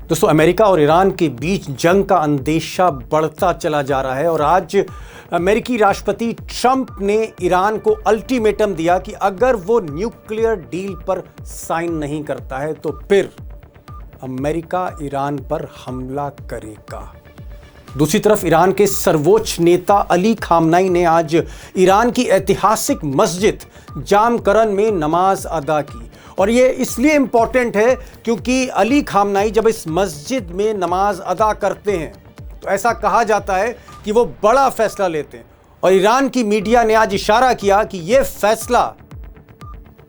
दोस्तों, अमेरिका और ईरान के बीच जंग का अंदेशा बढ़ता चला जा रहा है और आज अमेरिकी राष्ट्रपति ट्रंप ने ईरान को अल्टीमेटम दिया कि अगर वो न्यूक्लियर डील पर साइन नहीं करता है तो फिर अमेरिका ईरान पर हमला करेगा। दूसरी तरफ ईरान के सर्वोच्च नेता अली खामनाई ने आज ईरान की ऐतिहासिक मस्जिद जामकरन में नमाज अदा की और ये इसलिए इंपॉर्टेंट है क्योंकि अली खामनाई जब इस मस्जिद में नमाज अदा करते हैं तो ऐसा कहा जाता है कि वो बड़ा फैसला लेते हैं और ईरान की मीडिया ने आज इशारा किया कि ये फैसला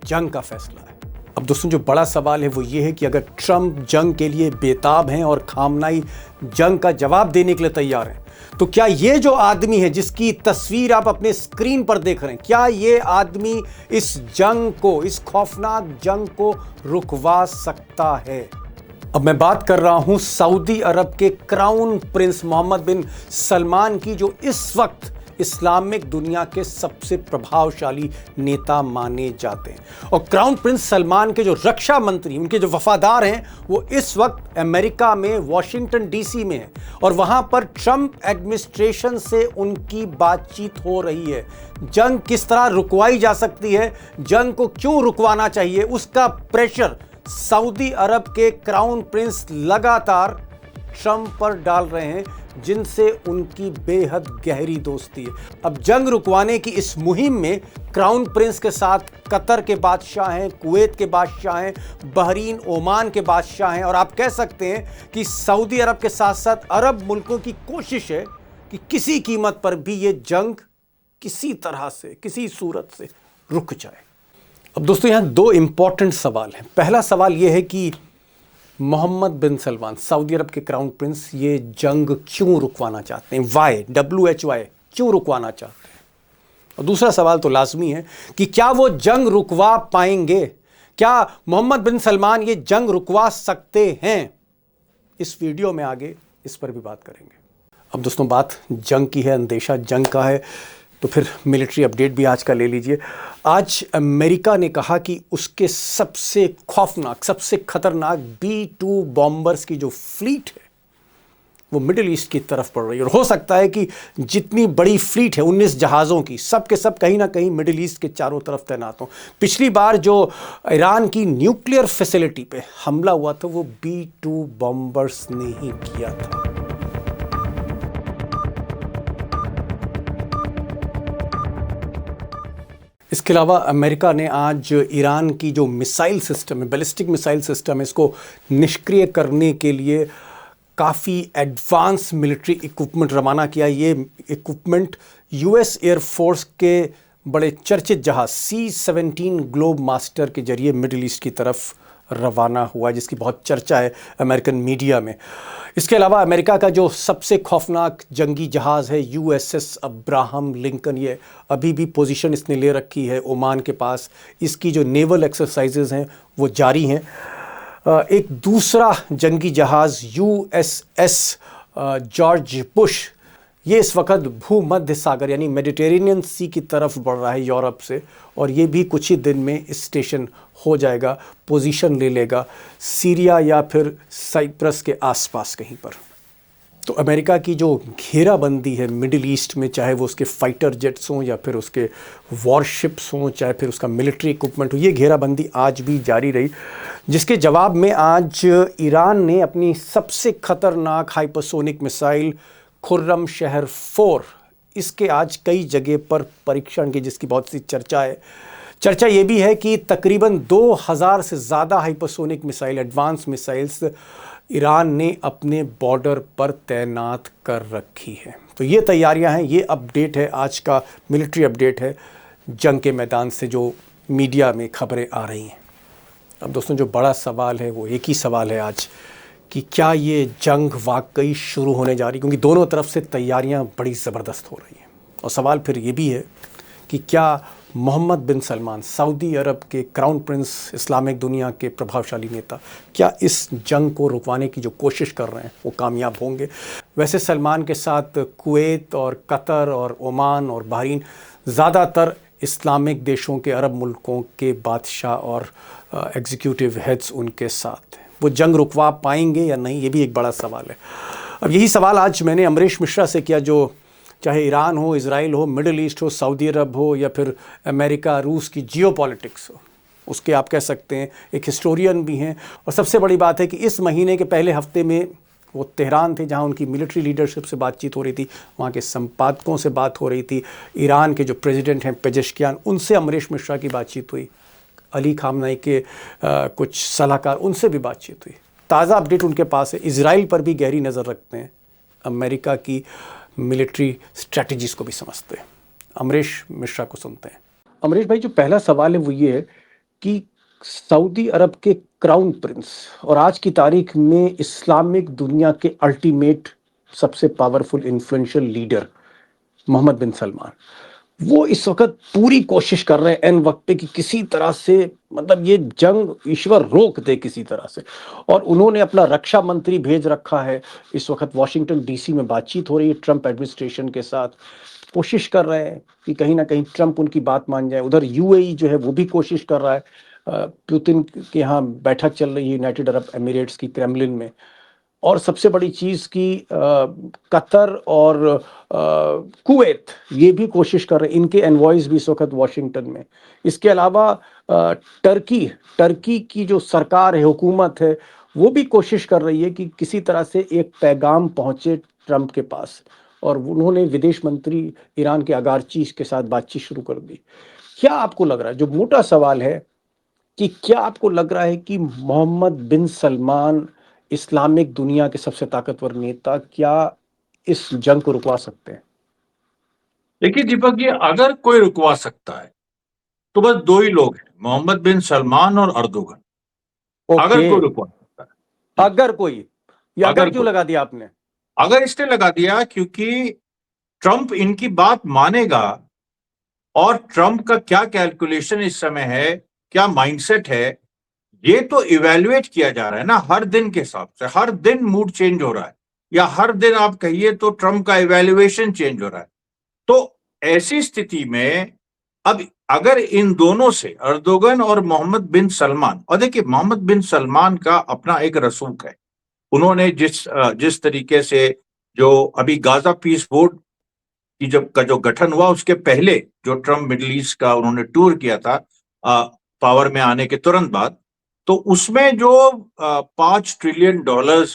जंग का फैसला है। अब दोस्तों, जो बड़ा सवाल है वो ये है कि अगर ट्रंप जंग के लिए बेताब हैं और खामनाई जंग का जवाब देने के लिए तैयार हैं, तो क्या ये जो आदमी है जिसकी तस्वीर आप अपने स्क्रीन पर देख रहे हैं, क्या ये आदमी इस जंग को, इस खौफनाक जंग को रुकवा सकता है? अब मैं बात कर रहा हूं सऊदी अरब के क्राउन प्रिंस मोहम्मद बिन सलमान की, जो इस वक्त इस्लामिक दुनिया के सबसे प्रभावशाली नेता माने जाते हैं। और क्राउन प्रिंस सलमान के जो रक्षा मंत्री, उनके जो वफादार हैं, वो इस वक्त अमेरिका में वॉशिंगटन डीसी में हैं और वहां पर ट्रंप एडमिनिस्ट्रेशन से उनकी बातचीत हो रही है। जंग किस तरह रुकवाई जा सकती है, जंग को क्यों रुकवाना चाहिए, उसका प्रेशर सऊदी अरब के क्राउन प्रिंस लगातार ट्रंप पर डाल रहे हैं, जिनसे उनकी बेहद गहरी दोस्ती है। अब जंग रुकवाने की इस मुहिम में क्राउन प्रिंस के साथ कतर के बादशाह हैं, कुवैत के बादशाह हैं, बहरीन, ओमान के बादशाह हैं और आप कह सकते हैं कि सऊदी अरब के साथ साथ अरब मुल्कों की कोशिश है कि किसी कीमत पर भी ये जंग किसी तरह से, किसी सूरत से रुक जाए। अब दोस्तों, यहाँ दो इंपॉर्टेंट सवाल हैं। पहला सवाल ये है कि मोहम्मद बिन सलमान, सऊदी अरब के क्राउन प्रिंस, ये जंग क्यों रुकवाना चाहते हैं? वाई, WHY, क्यों रुकवाना चाहते हैं? और दूसरा सवाल तो लाजमी है कि क्या वो जंग रुकवा पाएंगे? क्या मोहम्मद बिन सलमान ये जंग रुकवा सकते हैं? इस वीडियो में आगे इस पर भी बात करेंगे। अब दोस्तों, बात जंग की है, अंदेशा जंग का है, तो फिर मिलिट्री अपडेट भी आज का ले लीजिए। आज अमेरिका ने कहा कि उसके सबसे खौफनाक, सबसे खतरनाक B-2 बॉम्बर्स की जो फ्लीट है वो मिडिल ईस्ट की तरफ पड़ रही है और हो सकता है कि जितनी बड़ी फ्लीट है 19 जहाज़ों की, सब के सब कहीं ना कहीं मिडिल ईस्ट के चारों तरफ तैनात हों। पिछली बार जो ईरान की न्यूक्लियर फैसिलिटी पे हमला हुआ था वो B-2 बॉम्बर्स ने ही किया था। इसके अलावा अमेरिका ने आज ईरान की जो मिसाइल सिस्टम है, बैलिस्टिक मिसाइल सिस्टम है, इसको निष्क्रिय करने के लिए काफ़ी एडवांस मिलिट्री इक्विपमेंट रवाना किया। ये इक्विपमेंट US एयरफोर्स के बड़े चर्चित जहाज़ C-17 ग्लोब मास्टर के जरिए मिडिल ईस्ट की तरफ रवाना हुआ, जिसकी बहुत चर्चा है अमेरिकन मीडिया में। इसके अलावा अमेरिका का जो सबसे खौफनाक जंगी जहाज़ है USS अब्राहम लिंकन, ये अभी भी पोजीशन इसने ले रखी है ओमान के पास। इसकी जो नेवल एक्सरसाइजेज हैं वो जारी हैं। एक दूसरा जंगी जहाज़ USS जॉर्ज बुश, ये इस वक्त भूमध्य सागर यानी मेडिटेरेनियन सी की तरफ बढ़ रहा है यूरोप से और ये भी कुछ ही दिन में स्टेशन हो जाएगा, पोजीशन ले लेगा सीरिया या फिर साइप्रस के आसपास कहीं पर। तो अमेरिका की जो घेराबंदी है मिडिल ईस्ट में, चाहे वो उसके फाइटर जेट्स हों या फिर उसके वॉरशिप्स हों, चाहे फिर उसका मिलिट्री इक्विपमेंट हो, ये घेराबंदी आज भी जारी रही, जिसके जवाब में आज ईरान ने अपनी सबसे खतरनाक हाइपरसोनिक मिसाइल खुर्रम शहर 4, इसके आज कई जगह पर परीक्षण की, जिसकी बहुत सी चर्चा है। चर्चा ये भी है कि तकरीबन 2000 से ज़्यादा hypersonic missile, advance missiles Iran ने अपने बॉर्डर पर तैनात कर रखी है। तो ये तैयारियां हैं, ये अपडेट है, आज का मिलिट्री अपडेट है जंग के मैदान से जो मीडिया में खबरें आ रही हैं। अब दोस्तों, जो बड़ा सवाल है वो एक ही सवाल है आज कि क्या ये जंग वाकई शुरू होने जा रही है, क्योंकि दोनों तरफ से तैयारियां बड़ी ज़बरदस्त हो रही हैं। और सवाल फिर ये भी है कि क्या मोहम्मद बिन सलमान, सऊदी अरब के क्राउन प्रिंस, इस्लामिक दुनिया के प्रभावशाली नेता, क्या इस जंग को रुकवाने की जो कोशिश कर रहे हैं वो कामयाब होंगे? वैसे सलमान के साथ कुवैत और कतर और ओमान और बहरीन, ज़्यादातर इस्लामिक देशों के, अरब मुल्कों के बादशाह और एग्जीक्यूटिव हेड्स उनके साथ हैं। वो जंग रुकवा पाएंगे या नहीं, ये भी एक बड़ा सवाल है। अब यही सवाल आज मैंने अमरीश मिश्रा से किया, जो चाहे ईरान हो, इजराइल हो, मिडिल ईस्ट हो, सऊदी अरब हो, या फिर अमेरिका रूस की जियोपॉलिटिक्स हो, उसके आप कह सकते हैं एक हिस्टोरियन भी हैं। और सबसे बड़ी बात है कि इस महीने के पहले हफ्ते में वो तेहरान थे, जहां उनकी मिलिट्री लीडरशिप से बातचीत हो रही थी, वहां के संपादकों से बात हो रही थी, ईरान के जो प्रेसिडेंट हैं पेजेश्कियान, उनसे अमरीश मिश्रा की बातचीत हुई, अली खामनेई के कुछ सलाहकार, उनसे भी बातचीत हुई। ताज़ा अपडेट उनके पास है। इजराइल पर भी गहरी नज़र रखते हैं, अमेरिका की मिलिट्री स्ट्रैटेजीज को भी समझते हैं। अमरीश मिश्रा को सुनते हैं। अमरीश भाई, जो पहला सवाल है वो ये है कि सऊदी अरब के क्राउन प्रिंस और आज की तारीख में इस्लामिक दुनिया के अल्टीमेट सबसे पावरफुल इन्फ्लुएंशियल लीडर मोहम्मद बिन सलमान, वो इस वक्त पूरी कोशिश कर रहे हैं एन वक्त पे कि किसी तरह से, मतलब ये जंग ईश्वर रोक दे किसी तरह से। और उन्होंने अपना रक्षा मंत्री भेज रखा है। इस वक्त वॉशिंगटन डीसी में बातचीत हो रही है ट्रंप एडमिनिस्ट्रेशन के साथ। कोशिश कर रहे हैं कि कहीं ना कहीं ट्रंप उनकी बात मान जाए। उधर यूएई जो है वो भी कोशिश कर रहा है। पुतिन के यहाँ बैठक चल रही है यूनाइटेड अरब एमिरेट्स की, क्रेमलिन में। और सबसे बड़ी चीज की कतर और कुवैत ये भी कोशिश कर रहे हैं, इनके एनवॉयज भी इस वक्त वॉशिंगटन में। इसके अलावा टर्की टर्की की जो सरकार है, हुकूमत है, वो भी कोशिश कर रही है कि किसी तरह से एक पैगाम पहुंचे ट्रंप के पास। और उन्होंने विदेश मंत्री ईरान के अगारची के साथ बातचीत शुरू कर दी। क्या आपको लग रहा है, जो मोटा सवाल है, कि क्या आपको लग रहा है कि मोहम्मद बिन सलमान, इस्लामिक दुनिया के सबसे ताकतवर नेता, क्या इस जंग को रुकवा सकते हैं? देखिए दीपक जी, अगर कोई रुकवा सकता है तो बस दो ही लोग हैं, मोहम्मद बिन सलमान और अर्दोगन। अगर ओके। कोई रुकवा सकता है, अगर कोई, ये अगर अगर क्यों कोई, लगा दिया आपने? अगर इसलिए लगा दिया क्योंकि ट्रंप इनकी बात मानेगा। और ट्रंप का क्या कैलकुलेशन इस समय है, क्या माइंडसेट है, ये तो इवेल्युएट किया जा रहा है ना हर दिन के हिसाब से। हर दिन मूड चेंज हो रहा है, या हर दिन आप कहिए तो ट्रंप का इवेल्युएशन चेंज हो रहा है। तो ऐसी स्थिति में अब अगर इन दोनों से, अर्दोगन और मोहम्मद बिन सलमान, और देखिए मोहम्मद बिन सलमान का अपना एक रसूख है। उन्होंने जिस तरीके से, जो अभी गाजा पीस बोर्ड की जब का जो गठन हुआ, उसके पहले जो ट्रंप मिडिल ईस्ट का उन्होंने टूर किया था पावर में आने के तुरंत बाद, तो उसमें जो $5 ट्रिलियन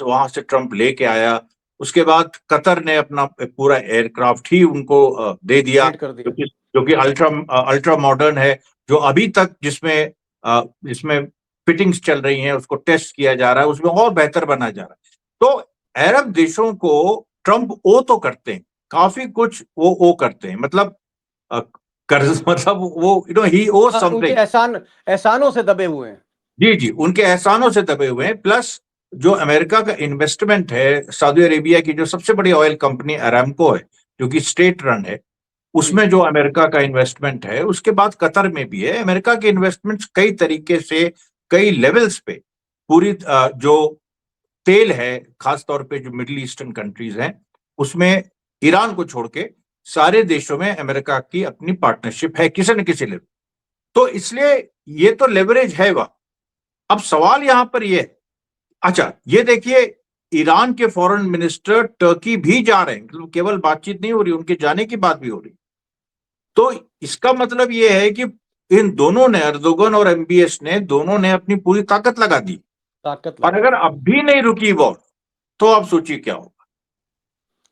वहां से ट्रंप लेके आया। उसके बाद कतर ने अपना पूरा एयरक्राफ्ट ही उनको दे दिया, भेंट कर दिया। जो कि अल्ट्रा अल्ट्रा मॉडर्न है, जो अभी तक जिसमें फिटिंग्स चल रही हैं, उसको टेस्ट किया जा रहा है, उसमें और बेहतर बना जा रहा है। तो अरब देशों को ट्रंप ओ तो करते हैं, काफी कुछ वो ओ करते हैं, मतलब कर्ज मतलब वो ही ओ हाँ, उनके समथिंग। एहसानों से दबे हुए हैं। जी जी, उनके एहसानों से दबे हुए हैं। प्लस जो अमेरिका का इन्वेस्टमेंट है, सऊदी अरेबिया की जो सबसे बड़ी ऑयल कंपनी अरामको है, जो कि स्टेट रन है, जी। उसमें जो अमेरिका का इन्वेस्टमेंट है, उसके बाद कतर में भी है। अमेरिका के इन्वेस्टमेंट्स कई तरीके से, कई लेवल्स पे, पूरी जो तेल है, खासतौर पे जो मिडिल ईस्टर्न कंट्रीज हैं, उसमें ईरान को छोड़ के सारे देशों में अमेरिका की अपनी पार्टनरशिप है किसी न किसी लेवल। तो इसलिए ये तो लेवरेज है वह। अब सवाल यहां पर ये है, अच्छा ये देखिए, ईरान के फॉरेन मिनिस्टर टर्की भी जा रहे हैं, मतलब केवल बातचीत नहीं हो रही, उनके जाने की बात भी हो रही। तो इसका मतलब ये है कि इन दोनों ने, अर्दोगन और एमबीएस ने, दोनों ने अपनी पूरी ताकत लगा दी। ताकत और लगा अगर दी। अब भी नहीं रुकी वॉर, तो आप सोचिए क्या होगा।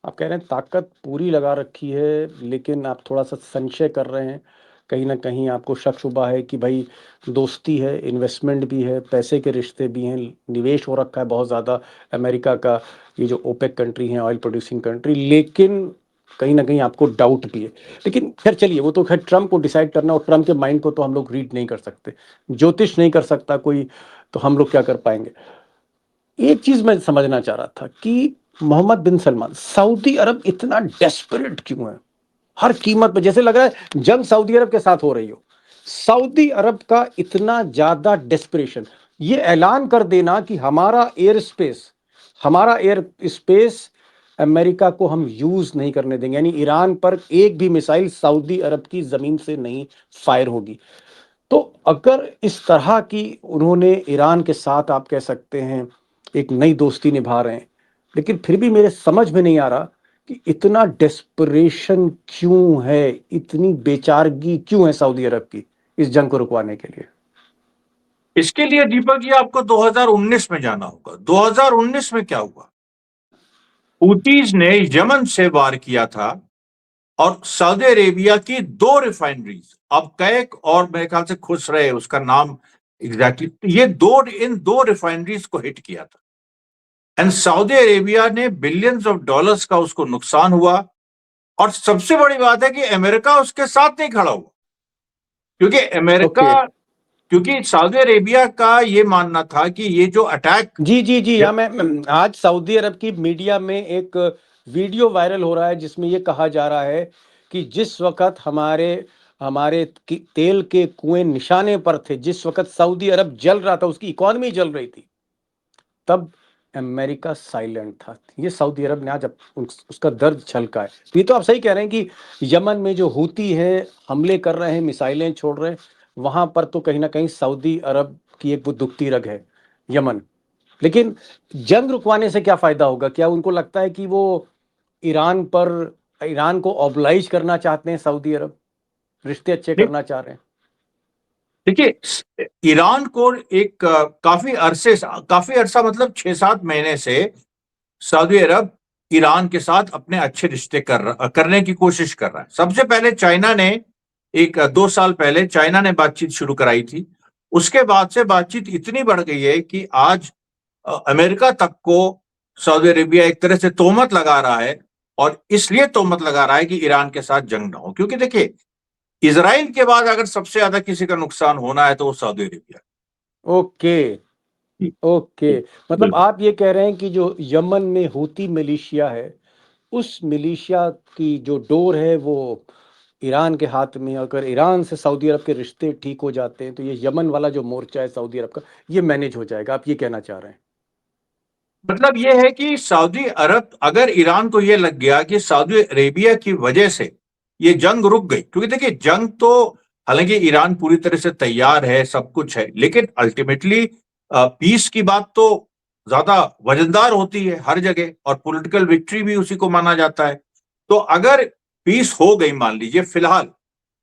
आप कह रहे हैं ताकत पूरी लगा रखी है, लेकिन आप थोड़ा सा संशय कर रहे हैं। कहीं ना कहीं आपको शक शुबा है कि भाई दोस्ती है, इन्वेस्टमेंट भी है, पैसे के रिश्ते भी हैं, निवेश हो रखा है बहुत ज़्यादा अमेरिका का, ये जो ओपेक कंट्री हैं, ऑयल प्रोड्यूसिंग कंट्री। लेकिन कहीं ना कहीं आपको डाउट भी है। लेकिन खैर चलिए, वो तो खैर ट्रंप को डिसाइड करना, और ट्रंप के माइंड को तो हम लोग रीड नहीं कर सकते, ज्योतिष नहीं कर सकता कोई, तो हम लोग क्या कर पाएंगे। एक चीज मैं समझना चाह रहा था कि मोहम्मद बिन सलमान, सऊदी अरब इतना डेस्परेट क्यों है हर कीमत पे? जैसे लग रहा है जंग सऊदी अरब के साथ हो रही हो। सऊदी अरब का इतना ज्यादा डेस्परेशन, ये ऐलान कर देना कि हमारा एयर स्पेस अमेरिका को हम यूज नहीं करने देंगे, यानी ईरान पर एक भी मिसाइल सऊदी अरब की जमीन से नहीं फायर होगी। तो अगर इस तरह की उन्होंने ईरान के साथ, आप कह सकते हैं, एक नई दोस्ती निभा रहे हैं, लेकिन फिर भी मेरे समझ में नहीं आ रहा कि इतना डेस्परेशन क्यों है, इतनी बेचारगी क्यों है सऊदी अरब की इस जंग को रुकवाने के लिए? इसके लिए दीपक जी आपको 2019 में जाना होगा। 2019 में क्या हुआ? हूतीज ने यमन से वार किया था और सऊदी अरेबिया की दो रिफाइनरीज, अब कैक और मेरे ख्याल से खुश रहे उसका नाम एग्जैक्टली, ये इन दो रिफाइनरीज को हिट किया था। एंड सऊदी अरेबिया ने बिलियंस ऑफ डॉलर्स का उसको नुकसान हुआ। और सबसे बड़ी बात है कि अमेरिका उसके साथ नहीं खड़ा हुआ, क्योंकि अमेरिका ओके। क्योंकि सऊदी अरेबिया का ये मानना था कि ये जो अटैक, जी जी जी, हाँ, मैं आज सऊदी अरब की मीडिया में एक वीडियो वायरल हो रहा है जिसमें ये कहा जा रहा है कि जिस वक्त हमारे हमारे तेल के कुएं निशाने पर थे, जिस वक्त सऊदी अरब जल रहा था, उसकी इकॉनमी जल रही थी, तब अमेरिका साइलेंट था। ये सऊदी अरब ने आज उसका दर्द झलका है। तो ये तो आप सही कह रहे हैं कि यमन में जो हूती है हमले कर रहे हैं, मिसाइलें छोड़ रहे हैं, वहां पर तो कहीं ना कहीं सऊदी अरब की एक वो दुखती रग है, यमन। लेकिन जंग रुकवाने से क्या फायदा होगा? क्या उनको लगता है कि वो ईरान पर ईरान को ऑब्लाइज करना चाहते हैं? सऊदी अरब रिश्ते अच्छे करना चाह रहे हैं? देखिए, ईरान को एक काफी अरसा मतलब 6-7 महीने से सऊदी अरब ईरान के साथ अपने अच्छे रिश्ते करने की कोशिश कर रहा है। सबसे पहले चाइना ने 2 साल पहले चाइना ने बातचीत शुरू कराई थी। उसके बाद से बातचीत इतनी बढ़ गई है कि आज अमेरिका तक को सऊदी अरेबिया एक तरह से तोहमत लगा रहा है, और इसलिए तोहमत लगा रहा है कि ईरान के साथ जंग ना हो। क्योंकि देखिए, इजराइल के बाद अगर सबसे ज्यादा किसी का नुकसान होना है तो वो सऊदी अरेबिया। ओके। जी, ओके, जी, मतलब बिल्कुल। आप ये कह रहे हैं कि जो यमन में हूती मिलिशिया है, उस मिलिशिया की जो डोर है वो ईरान के हाथ में है। अगर ईरान से सऊदी अरब के रिश्ते ठीक हो जाते हैं तो ये यमन वाला जो मोर्चा है सऊदी अरब का, ये मैनेज हो जाएगा, आप ये कहना चाह रहे हैं? मतलब यह है कि सऊदी अरब, अगर ईरान को यह लग गया कि सऊदी अरेबिया की वजह से ये जंग रुक गई, क्योंकि देखिए जंग तो, हालांकि ईरान पूरी तरह से तैयार है, सब कुछ है, लेकिन अल्टीमेटली पीस की बात तो ज्यादा वजनदार होती है हर जगह, और पॉलिटिकल विक्ट्री भी उसी को माना जाता है। तो अगर पीस हो गई मान लीजिए फिलहाल,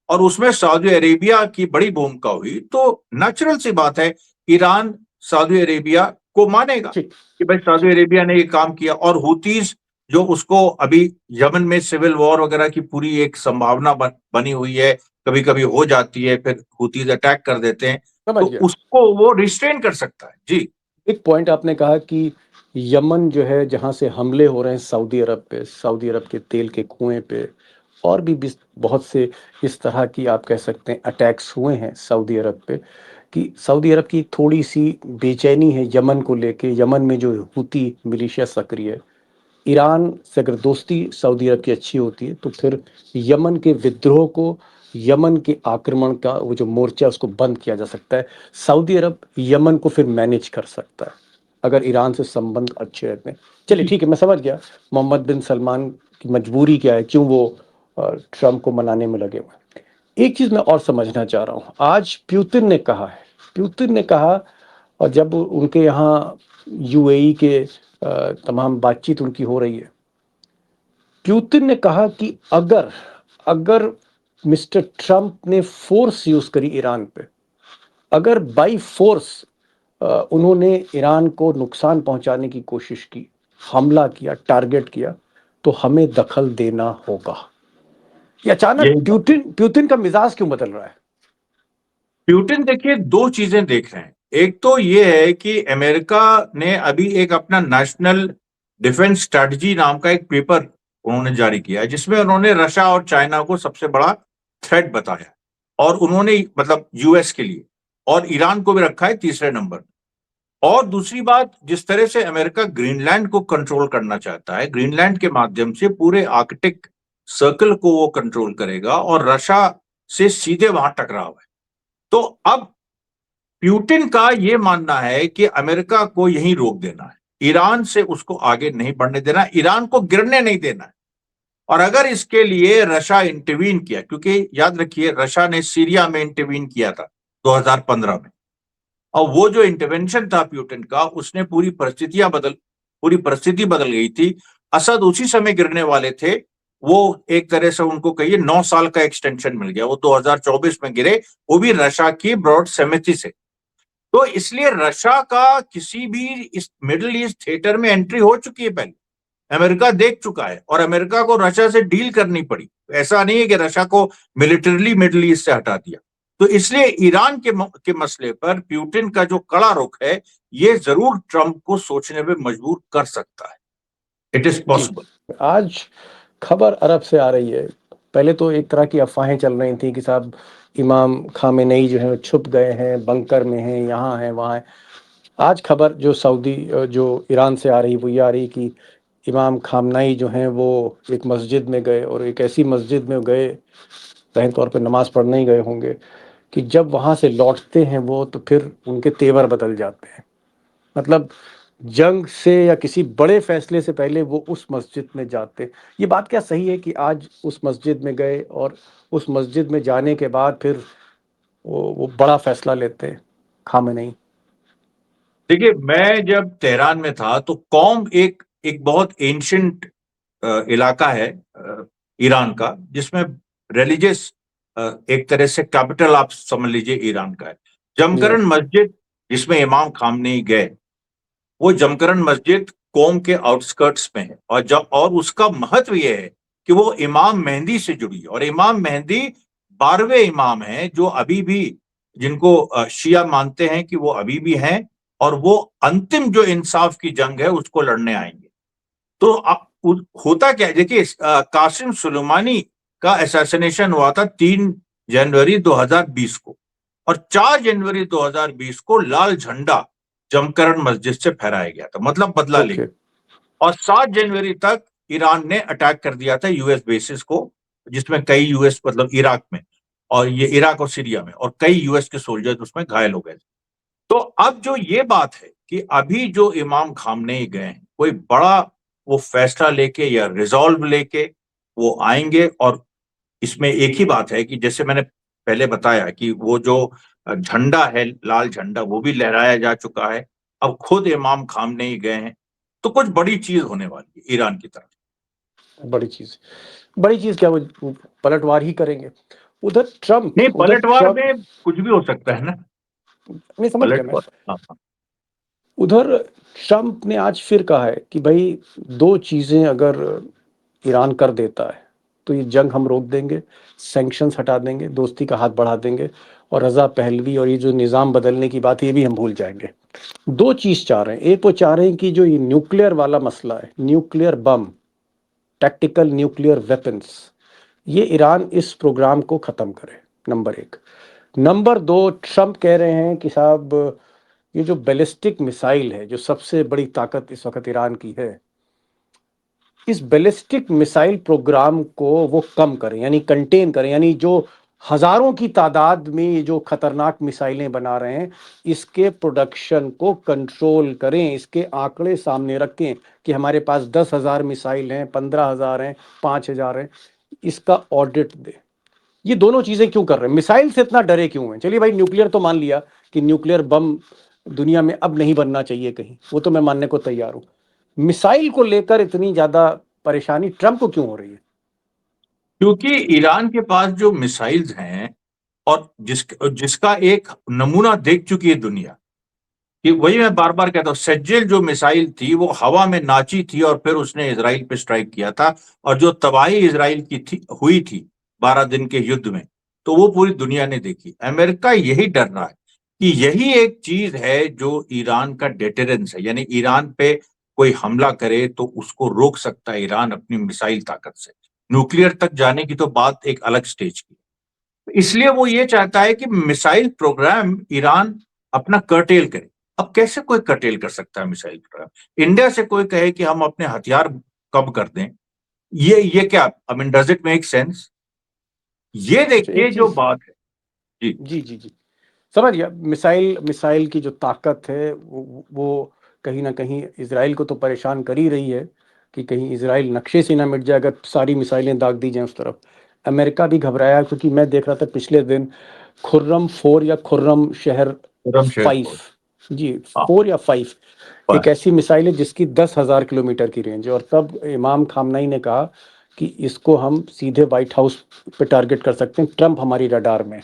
और उसमें सऊदी अरेबिया की बड़ी भूमिका हुई, तो नेचुरल सी बात है ईरान सऊदी अरेबिया को मानेगा ठीक। कि भाई सऊदी अरेबिया ने ये काम किया। और हुतीज जो उसको अभी यमन में सिविल वॉर वगैरह की पूरी एक संभावना बनी हुई है, कभी कभी हो जाती है, फिर हुतीज अटैक कर देते हैं, तो समझ गया। उसको वो रिस्ट्रेन कर सकता है। जी, एक पॉइंट आपने कहा कि यमन जो है, जहाँ से हमले हो रहे हैं सऊदी अरब पे, सऊदी अरब के तेल के कुएं पे, और भी बहुत से इस तरह की, आप कह सकते हैं, अटैक्स हुए हैं सऊदी अरब पे, कि सऊदी अरब की थोड़ी सी बेचैनी है यमन को लेके। यमन में जो हूती मिलिशिया सक्रिय है, ईरान से अगर दोस्ती सऊदी अरब की अच्छी होती है तो फिर यमन के विद्रोह को, यमन के आक्रमण का वो जो मोर्चा है उसको बंद किया जा सकता है। सऊदी अरब यमन को फिर मैनेज कर सकता है अगर ईरान से संबंध अच्छे रहते हैं। चलिए जी, ठीक है, मैं समझ गया मोहम्मद बिन सलमान की मजबूरी क्या है, क्यों वो ट्रम्प को मनाने में लगे हुए हैं। एक चीज़ मैं और समझना चाह रहा हूँ। आज प्यूतिन ने कहा है, प्यूतिन ने कहा, और जब उनके यहाँ यूएई के तमाम बातचीत उनकी हो रही है, प्यूतिन ने कहा कि अगर अगर मिस्टर ट्रंप ने फोर्स यूज करी ईरान पे, अगर बाई फोर्स उन्होंने ईरान को नुकसान पहुंचाने की कोशिश की, हमला किया, टारगेट किया, तो हमें दखल देना होगा। ये अचानक यही बात। प्यूतिन प्यूतिन का मिजाज क्यों बदल रहा है? प्यूटिन देखिए दो चीजें देख रहे हैं। एक तो ये है कि अमेरिका ने अभी एक अपना नेशनल डिफेंस स्ट्रेटजी नाम का एक पेपर उन्होंने जारी किया है, जिसमें उन्होंने रशिया और चाइना को सबसे बड़ा थ्रेट बताया, और उन्होंने मतलब यूएस के लिए, और ईरान को भी रखा है तीसरे नंबर। और दूसरी बात, जिस तरह से अमेरिका ग्रीनलैंड को कंट्रोल करना चाहता है, ग्रीनलैंड के माध्यम से पूरे आर्कटिक सर्कल को वो कंट्रोल करेगा, और रशिया से सीधे वहां टकराव है। तो अब प्यूटिन का यह मानना है कि अमेरिका को यहीं रोक देना है, ईरान से उसको आगे नहीं बढ़ने देना, ईरान को गिरने नहीं देना है। और अगर इसके लिए रशिया इंटरवीन किया, क्योंकि याद रखिए रशिया ने सीरिया में इंटरवीन किया था, 2015 में। और वो जो इंटरवेंशन था प्यूटिन का, उसने पूरी परिस्थिति बदल गई थी। असद उसी समय गिरने वाले थे। वो एक तरह से उनको कहिए 9 साल का एक्सटेंशन मिल गया। वो 2024 में गिरे, वो भी रशिया की ब्रॉड सहमति से। तो इसलिए रशिया का किसी भी इस मिडिल ईस्ट थिएटर में एंट्री हो चुकी है पहले। अमेरिका देख चुका है और अमेरिका को रशिया से डील करनी पड़ी। ऐसा नहीं है कि रशिया को मिलिटरीली मिडिल ईस्ट से हटा दिया। तो इसलिए ईरान के मसले पर पुतिन का जो कड़ा रुख है, ये जरूर ट्रंप को सोचने पे मजबूर कर सकता है। इट इज जी, पॉसिबल। आज खबर अरब से आ रही है। पहले तो एक तरह की अफवाहें चल रही थी कि साहब इमाम खामेनेई जो है छुप गए हैं, बंकर में हैं, यहाँ हैं, वहाँ हैं। आज खबर जो जो ईरान से आ रही वो ये आ रही कि इमाम खामनाई जो हैं वो एक मस्जिद में गए, और एक ऐसी मस्जिद में गए, ज़ाहिर तौर पे नमाज पढ़ने ही गए होंगे, कि जब वहाँ से लौटते हैं वो तो फिर उनके तेवर बदल जाते हैं। मतलब जंग से या किसी बड़े फैसले से पहले वो उस मस्जिद में जाते। ये बात क्या सही है कि आज उस मस्जिद में गए और उस मस्जिद में जाने के बाद फिर वो बड़ा फैसला लेते हैं खामेनेई? देखिए, मैं जब तेहरान में था तो कौम एक एक बहुत एंशियंट इलाका है ईरान का, जिसमें रिलीजियस एक तरह से कैपिटल आप समझ लीजिए ईरान का है। जमकरन मस्जिद जिसमें इमाम खामनेई गए, वो जमकरन मस्जिद कौम के आउटस्कर्ट्स में है। और उसका महत्व यह है कि वो इमाम मेहंदी से जुड़ी है। और इमाम मेहंदी 12वें इमाम हैं जो अभी भी, जिनको शिया मानते हैं कि वो अभी भी हैं, और वो अंतिम जो इंसाफ की जंग है उसको लड़ने आएंगे। तो होता क्या है, देखिए, कासिम सुलेमानी का असैसिनेशन हुआ था 3 जनवरी 2020 को, और 4 जनवरी 2020 को लाल झंडा जमकरन मस्जिद से फहराया गया था, मतलब बदला ले। और 7 जनवरी तक ईरान ने अटैक कर दिया था यूएस बेसिस को, जिसमें कई यूएस, मतलब इराक में, और ये इराक और सीरिया में, और कई यूएस के सोल्जर्स उसमें घायल हो गए। तो अब जो ये बात है कि अभी जो इमाम खामनेई गए हैं, कोई बड़ा वो फैसला लेके या रिजॉल्व लेके वो आएंगे। और इसमें एक ही बात है कि जैसे मैंने पहले बताया कि वो जो झंडा है, लाल झंडा, वो भी लहराया जा चुका है। अब खुद इमाम खामनेई गए हैं, तो कुछ बड़ी चीज होने वाली है ईरान की तरफ। बड़ी चीज क्या, वो पलटवार ही करेंगे। नहीं, पलटवार में कुछ भी हो सकता है ना। नहीं, समझ गया मैं। हाँ। उधर ट्रंप ने आज फिर कहा है कि भाई 2 चीजें अगर ईरान कर देता है तो ये जंग हम रोक देंगे, सैंक्शंस हटा देंगे, दोस्ती का हाथ बढ़ा देंगे, और रजा पहलवी और ये जो निज़ाम बदलने की बात है ये भी हम भूल जाएंगे। 2 चीज़ चाह रहे हैं। एक, वो चाह रहे हैं कि जो ये न्यूक्लियर वाला मसला है, nuclear bomb, tactical nuclear weapons, ये ईरान इस प्रोग्राम को ख़त्म करे, नंबर 1। नंबर 2, ट्रंप कह रहे हैं कि साहब ये जो बैलिस्टिक मिसाइल है, जो सबसे बड़ी ताकत इस वक्त ईरान की है, इस बैलिस्टिक मिसाइल प्रोग्राम को वो कम करें, यानी कंटेन करें, यानी जो हजारों की तादाद में ये जो खतरनाक मिसाइलें बना रहे हैं, इसके प्रोडक्शन को कंट्रोल करें, इसके आंकड़े सामने रखें कि हमारे पास 10,000 मिसाइल हैं, 15,000 हैं, 5,000 हैं, इसका ऑडिट दे। ये दोनों चीजें क्यों कर रहे हैं? मिसाइल से इतना डरे क्यों हैं? चलिए भाई, न्यूक्लियर तो मान लिया कि न्यूक्लियर बम दुनिया में अब नहीं बनना चाहिए कहीं, वो तो मैं मानने को तैयार हूं। मिसाइल को लेकर इतनी ज्यादा परेशानी ट्रंप को क्यों हो रही है? क्योंकि ईरान के पास जो मिसाइल्स हैं, और जिसका एक नमूना देख चुकी है दुनिया, कि वही मैं बार बार कहता हूं, सज्जल जो मिसाइल थी वो हवा में नाची थी और फिर उसने इसराइल पे स्ट्राइक किया था। और जो तबाही इसराइल की हुई थी 12 दिन के युद्ध में, तो वो पूरी दुनिया ने देखी। अमेरिका यही डर रहा है कि यही एक चीज है जो ईरान का डेटरेंस है, यानी ईरान पे कोई हमला करे तो उसको रोक सकता है ईरान अपनी मिसाइल ताकत से। न्यूक्लियर तक जाने की तो बात एक अलग स्टेज की। इसलिए वो ये चाहता है कि मिसाइल प्रोग्राम ईरान अपना कर्टेल करे। अब कैसे कोई कर्टेल कर सकता है मिसाइल प्रोग्राम? इंडिया से कोई कहे कि हम अपने हथियार कम कर दें, ये क्या, I mean, does it make sense? ये देखिए जो बात है। जी जी जी जी, समझ गया। मिसाइल मिसाइल की जो ताकत है वो कहीं ना कहीं इसराइल को तो परेशान कर ही रही है कि कहीं इसराइल नक्शे से ना मिट जाए अगर सारी मिसाइलें दाग दी जाएं उस तरफ। अमेरिका भी घबराया, क्योंकि मैं देख रहा था पिछले दिन खुर्रम 4 या खुर्रम शहर खुर्रमशहर 5, फोर्ट। जी हाँ 4 या 5, एक पर ऐसी मिसाइल है जिसकी 10,000 किलोमीटर की रेंज है। और तब इमाम खामनेई ने कहा कि इसको हम सीधे व्हाइट हाउस पे टारगेट कर सकते हैं, ट्रंप हमारी रडार में।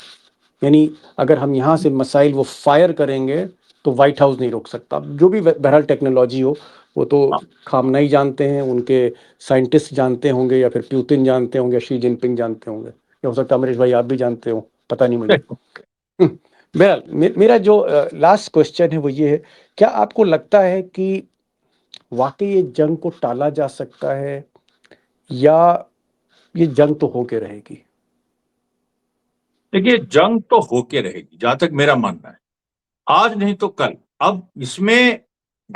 यानी अगर हम यहाँ से मिसाइल वो फायर करेंगे तो व्हाइट हाउस नहीं रोक सकता। जो भी बहरहाल टेक्नोलॉजी हो, वो तो हाँ, खामनेई जानते हैं, उनके साइंटिस्ट जानते होंगे, या फिर पुतिन जानते होंगे, शी जिनपिंग जानते होंगे, या हो सकता है अमरीश भाई आप भी जानते हो, पता नहीं मुझे। बहरहाल मेरा जो लास्ट क्वेश्चन है वो ये है, क्या आपको लगता है कि वाकई ये जंग को टाला जा सकता है, या ये जंग तो होके रहेगी? देखिए जंग तो होके रहेगी जहां तक मेरा मानना है, आज नहीं तो कल। अब इसमें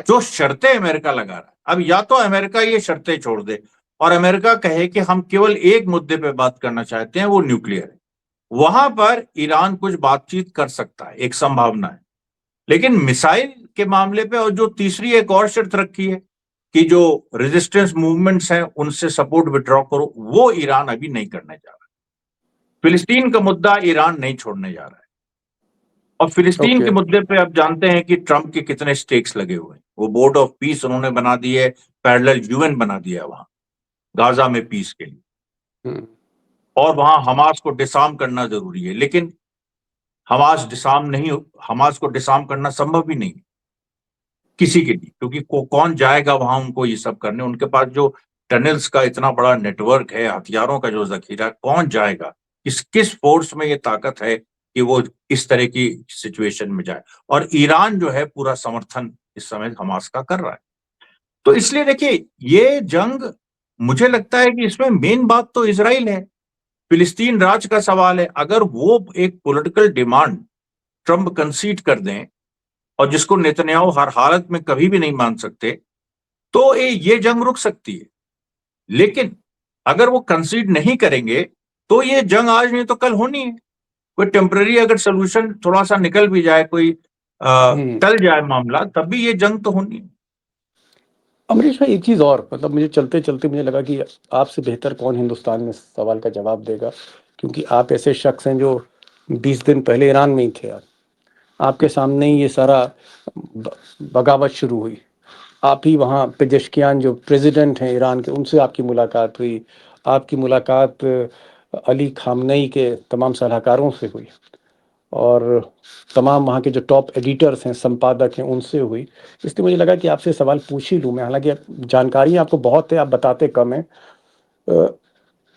जो शर्तें अमेरिका लगा रहा है, अब या तो अमेरिका ये शर्तें छोड़ दे और अमेरिका कहे कि हम केवल एक मुद्दे पे बात करना चाहते हैं, वो न्यूक्लियर है, वहां पर ईरान कुछ बातचीत कर सकता है, एक संभावना है। लेकिन मिसाइल के मामले पे और जो तीसरी एक और शर्त रखी है कि जो रेजिस्टेंस मूवमेंट्स हैं उनसे सपोर्ट विड्रॉ करो, वो ईरान अभी नहीं करने जा रहा। फिलिस्तीन का मुद्दा ईरान नहीं छोड़ने जा रहा है। और फिलिस्तीन के ओके। मुद्दे पे आप जानते हैं कि ट्रंप के कितने स्टेक्स लगे हुए हैं। वो बोर्ड ऑफ पीस उन्होंने बना दी है, पैरेलल यूएन बना दिया है वहां गाजा में पीस के लिए। हम्म। और वहां हमास को डिसार्म करना जरूरी है, लेकिन हमास को डिसार्म करना संभव भी नहीं है किसी के लिए, क्योंकि कौन जाएगा वहां उनको ये सब करने। उनके पास जो टनल्स का इतना बड़ा नेटवर्क है, हथियारों का जो जखीरा, कौन जाएगा, किस फोर्स में ये ताकत है कि वो इस तरह की सिचुएशन में जाए। और ईरान जो है पूरा समर्थन इस समय हमास का कर रहा है। तो इसलिए देखिए ये जंग, मुझे लगता है कि इसमें मेन बात तो इजराइल है, फिलिस्तीन राज का सवाल है। अगर वो एक पॉलिटिकल डिमांड ट्रंप कंसीड कर दें, और जिसको नेतन्याहू हर हालत में कभी भी नहीं मान सकते, तो ये जंग रुक सकती है। लेकिन अगर वो कंसीड नहीं करेंगे तो ये जंग आज नहीं तो कल होनी है। कोई टेम्पररी अगर सोल्यूशन थोड़ा सा निकल भी जाए, कोई टल जाए मामला, तब भी ये जंग तो होनी है। अमरीश भाई, एक चीज़ और, मतलब मुझे चलते चलते मुझे लगा कि आपसे बेहतर कौन हिंदुस्तान में इस सवाल का जवाब देगा, क्योंकि आप ऐसे शख्स हैं जो 20 दिन पहले ईरान में ही थे। आपके सामने ही ये सारा बगावत शुरू हुई। आप ही वहाँ पेजेश्कियान जो प्रेसिडेंट हैं ईरान के, उनसे आपकी मुलाकात हुई। आपकी मुलाकात अली खामनेई के तमाम सलाहकारों से हुई, और तमाम वहाँ के जो टॉप एडिटर्स हैं, संपादक हैं, उनसे हुई। इसलिए मुझे लगा कि आपसे सवाल पूछ ही लूँ मैं, हालांकि जानकारी आपको बहुत है, आप बताते कम हैं।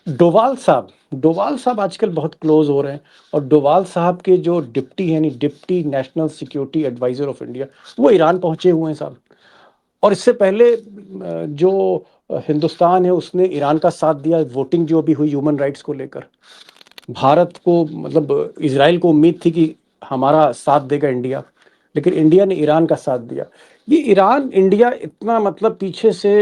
डोवाल साहब आजकल बहुत क्लोज हो रहे हैं, और डोवाल साहब के जो डिप्टी हैं, यानी deputy national security adviser of India, वो ईरान पहुंचे हुए हैं साहब। और इससे पहले जो हिंदुस्तान है उसने ईरान का साथ दिया, वोटिंग जो भी हुई ह्यूमन राइट्स को लेकर। भारत को, मतलब इजराइल को उम्मीद थी कि हमारा साथ देगा इंडिया, लेकिन इंडिया ने ईरान का साथ दिया। ये ईरान इंडिया इतना, मतलब पीछे से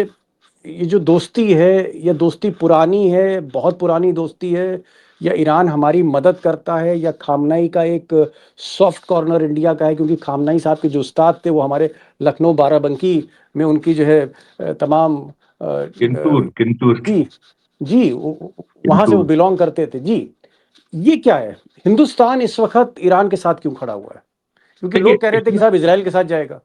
ये जो दोस्ती है, ये दोस्ती पुरानी है, बहुत पुरानी दोस्ती है, या ईरान हमारी मदद करता है, या खामनाई का एक सॉफ्ट कॉर्नर इंडिया का है? क्योंकि खामनाई साहब के जो उस्ताद थे वो हमारे लखनऊ बाराबंकी में उनकी जो है तमाम किंतु किंतु जी जी वहां से किंतु वो बिलोंग करते थे जी। ये क्या है, हिंदुस्तान इस वक्त ईरान के साथ क्यों खड़ा हुआ है? क्योंकि देखिए लोग कह रहे थे कि साहब इजराइल के साथ जाएगा।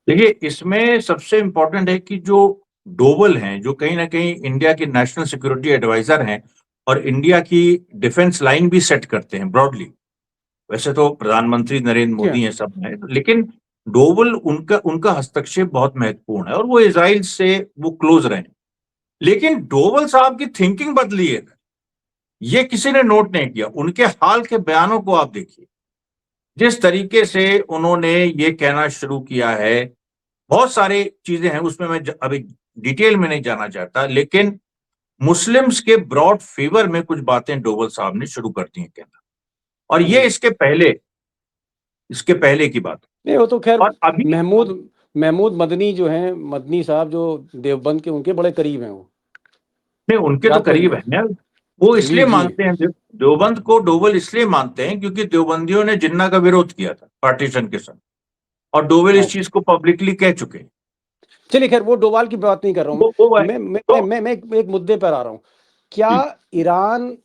देखिए इसमें सबसे इंपॉर्टेंट है कि जो डोवल हैं, जो कहीं ना कहीं इंडिया के नेशनल सिक्योरिटी एडवाइजर हैं और इंडिया की डिफेंस लाइन भी सेट करते हैं ब्रॉडली। वैसे तो प्रधानमंत्री नरेंद्र जी हाँ। मोदी हैं, सब हैं, लेकिन डोवल उनका उनका हस्तक्षेप बहुत महत्वपूर्ण है और वो इजराइल से वो क्लोज रहे। लेकिन डोवल साहब की थिंकिंग बदली है, ये किसी ने नोट नहीं किया। उनके हाल के बयानों को आप देखिए, जिस तरीके से उन्होंने ये कहना शुरू किया है। बहुत सारी चीजें हैं उसमें, मैं अभी डिटेल में नहीं जाना चाहता, लेकिन मुस्लिम्स के ब्रॉड फेवर में कुछ बातें डोवल साहब ने शुरू कर दी हैं कहना। और ये इसके पहले की बात। नहीं, वो तो खैर और अभी महमूद महमूद मदनी जो हैं, मदनी साहब जो देवबंद के, उनके बड़े करीब हैं वो। में उनके तो याद करीब करिए। है, वो जी इसलिए जी। मानते हैं देवबंद को, डोवल इसलिए मानते हैं क्योंकि देवबंदियों ने जिन्ना का विरोध किया था पार्टीशन के समय, और डोवल इस अच्छा, चीज को पब्लिकली कह चुके हैं। चलिए खैर, वो डोवाल की बात नहीं कर रहा हूँ वो है मैं। तो मैं एक मुद्दे पर आ रहा हूँ। क्या ईरान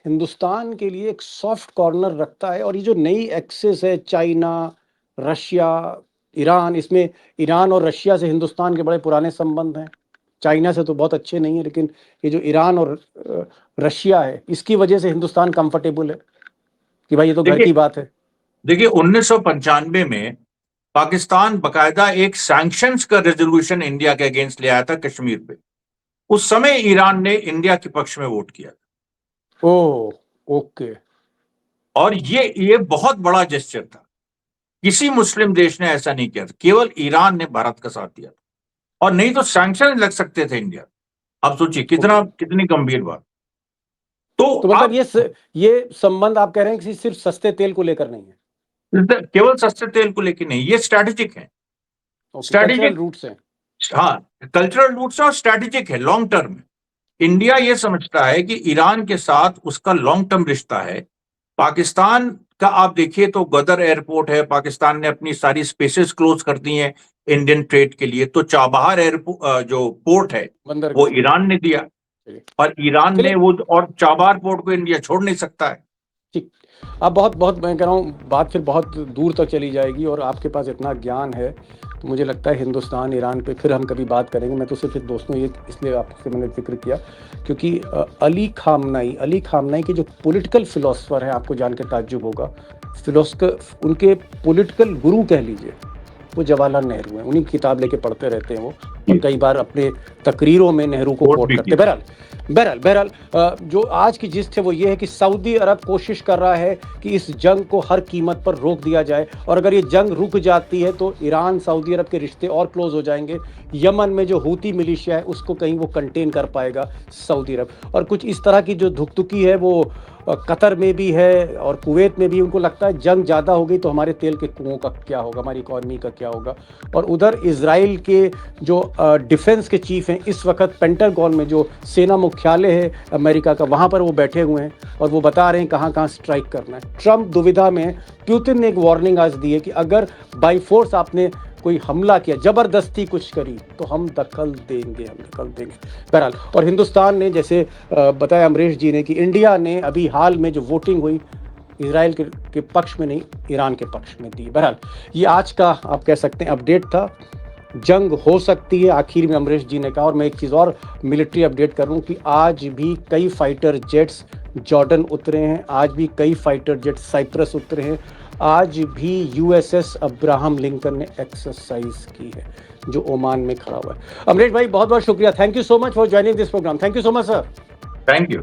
हिंदुस्तान के लिए एक सॉफ्ट कॉर्नर रखता है, और ये जो नई एक्सेस है चाइना, रशिया, ईरान, इसमें ईरान और रशिया से हिंदुस्तान के बड़े पुराने संबंध हैं। चाइना से तो बहुत अच्छे नहीं है, लेकिन ये जो ईरान और रशिया है, इसकी वजह से हिंदुस्तान कंफर्टेबल है कि भाई ये तो घर की बात है। देखिए 1995 में पाकिस्तान बकायदा एक सैंक्शंस का रेजोल्यूशन इंडिया के अगेंस्ट ले आया था कश्मीर पे। उस समय ईरान ने इंडिया के पक्ष में वोट किया। ओह, ओके। और ये बहुत बड़ा जेस्चर था। किसी मुस्लिम देश ने ऐसा नहीं किया था, केवल ईरान ने भारत का साथ दिया था, और नहीं तो सैंक्शन लग सकते थे इंडिया। आप सोचिए कितनी गंभीर बात। तो मतलब ये संबंध आप कह रहे हैं कि सिर्फ सस्ते तेल को लेकर नहीं है, केवल सस्ते तेल को लेकर नहीं, ये स्ट्रैटेजिक है, स्ट्रैटेजिक रूट्स हैं। हाँ, कल्चरल रूट्स और स्ट्रैटेजिक है। लॉन्ग टर्म इंडिया ये समझता है कि ईरान के साथ उसका लॉन्ग टर्म रिश्ता है। पाकिस्तान का आप देखिए तो गदर एयरपोर्ट है, पाकिस्तान ने अपनी सारी स्पेसेस क्लोज कर दी हैं इंडियन ट्रेड के लिए। तो चाबहार एयरपोर्ट जो पोर्ट है वो ईरान ने दिया, और ईरान ने वो, और चाबहार पोर्ट को इंडिया छोड़ नहीं सकता है। ठीक, अब बहुत मैं कह रहा हूँ बात फिर बहुत दूर तक चली जाएगी, और आपके पास इतना ज्ञान है तो मुझे लगता है हिंदुस्तान ईरान पे फिर हम कभी बात करेंगे। मैं तो सिर्फ दोस्तों ये इसलिए आपसे मैंने जिक्र किया क्योंकि अली खामनाई के जो पॉलिटिकल फिलोसफर हैं, आपको जान के ताज्जुब होगा, फिलोसफर उनके पॉलिटिकल गुरु कह लीजिए, वो जवाहरलाल नेहरू हैं। उन्हीं की किताब लेके पढ़ते रहते हैं वो, और कई बार अपने तकरीरों में नेहरू को कोट करते हैं। बहरहाल जो आज की जिस्त है वो ये है कि सऊदी अरब कोशिश कर रहा है कि इस जंग को हर कीमत पर रोक दिया जाए, और अगर ये जंग रुक जाती है तो ईरान सऊदी अरब के रिश्ते और क्लोज हो जाएंगे। यमन में जो हूती मिलिशिया है उसको कहीं वो कंटेन कर पाएगा सऊदी अरब, और कुछ इस तरह की जो धुकधुकी है वो कतर में भी है और कुवैत में भी। उनको लगता है जंग ज़्यादा हो गई तो हमारे तेल के कुओं का क्या होगा, हमारी इकॉनमी का क्या होगा। और उधर इजराइल के जो डिफेंस के चीफ हैं इस वक्त पेंटागन में, जो सेना मुख्यालय है अमेरिका का, वहाँ पर वो बैठे हुए हैं और वो बता रहे हैं कहाँ कहाँ स्ट्राइक करना है। ट्रंप दुविधा में। पुतिन ने एक वार्निंग आज दी है कि अगर बाई फोर्स आपने कोई हमला किया, जबरदस्ती कुछ करी, तो हम दखल देंगे। बहरहाल, और हिंदुस्तान ने, जैसे बताया अमरीश जी ने, कि इंडिया ने अभी हाल में जो वोटिंग हुई इजराइल के पक्ष में नहीं, ईरान के पक्ष में दी। बहरहाल, ये आज का आप कह सकते हैं अपडेट था। जंग हो सकती है, आखिर में अमरीश जी ने कहा। और मैं एक चीज़ और मिलिट्री अपडेट कर दूं कि आज भी कई फाइटर जेट्स जॉर्डन उतरे हैं, आज भी कई फाइटर जेट्स साइप्रस उतरे हैं, आज भी यूएसएस अब्राहम लिंकन ने एक्सरसाइज की है जो ओमान में खड़ा हुआ है। अमरीश भाई बहुत बहुत शुक्रिया, thank you so much for joining this programme. Thank you so much sir. Thank you.